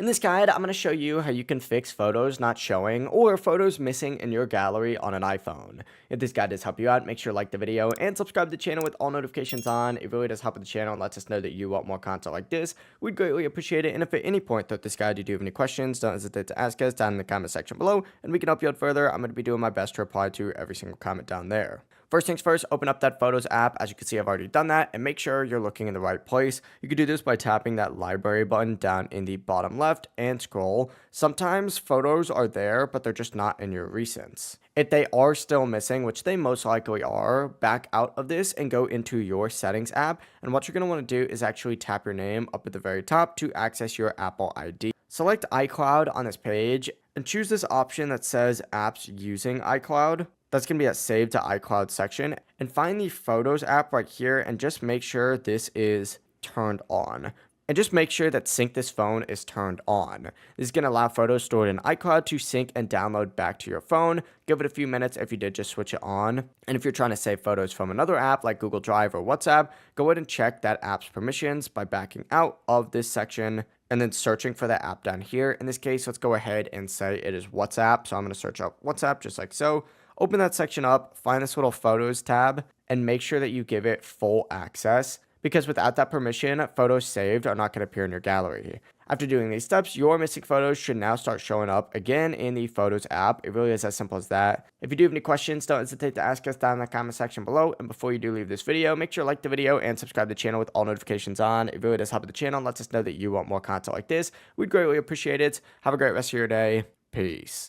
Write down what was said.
In this guide, I'm going to show you how you can fix photos not showing or photos missing in your gallery on an iPhone. If this guide does help you out, make sure to like the video and subscribe to the channel with all notifications on. It really does help with the channel and lets us know that you want more content like this. We'd greatly appreciate it. And if at any point throughout this guide you do have any questions, don't hesitate to ask us down in the comment section below and we can help you out further. I'm going to be doing my best to reply to every single comment down there. First things first, open up that Photos app. As you can see, I've already done that, and make sure you're looking in the right place. You can do this by tapping that library button down in the bottom left and scroll. Sometimes photos are there, but they're just not in your recents. If they are still missing, which they most likely are, back out of this and go into your settings app. And what you're going to want to do is actually tap your name up at the very top to access your Apple ID. Select iCloud on this page and choose this option that says apps using iCloud. That's going to be that save to iCloud section, and find the Photos app right here and just make sure this is turned on. And just make sure that Sync This Phone is turned on. This is going to allow photos stored in iCloud to sync and download back to your phone. Give it a few minutes if you did just switch it on. And if you're trying to save photos from another app like Google Drive or WhatsApp, go ahead and check that app's permissions by backing out of this section and then searching for the app down here. In this case, let's go ahead and say it is WhatsApp. So I'm going to search up WhatsApp just like so. Open that section up, find this little Photos tab, and make sure that you give it full access, because without that permission, photos saved are not going to appear in your gallery. After doing these steps, your missing photos should now start showing up again in the Photos app. It really is as simple as that. If you do have any questions, don't hesitate to ask us down in the comment section below. And before you do leave this video, make sure to like the video and subscribe to the channel with all notifications on. It really does help the channel and lets us know that you want more content like this. We'd greatly appreciate it. Have a great rest of your day. Peace.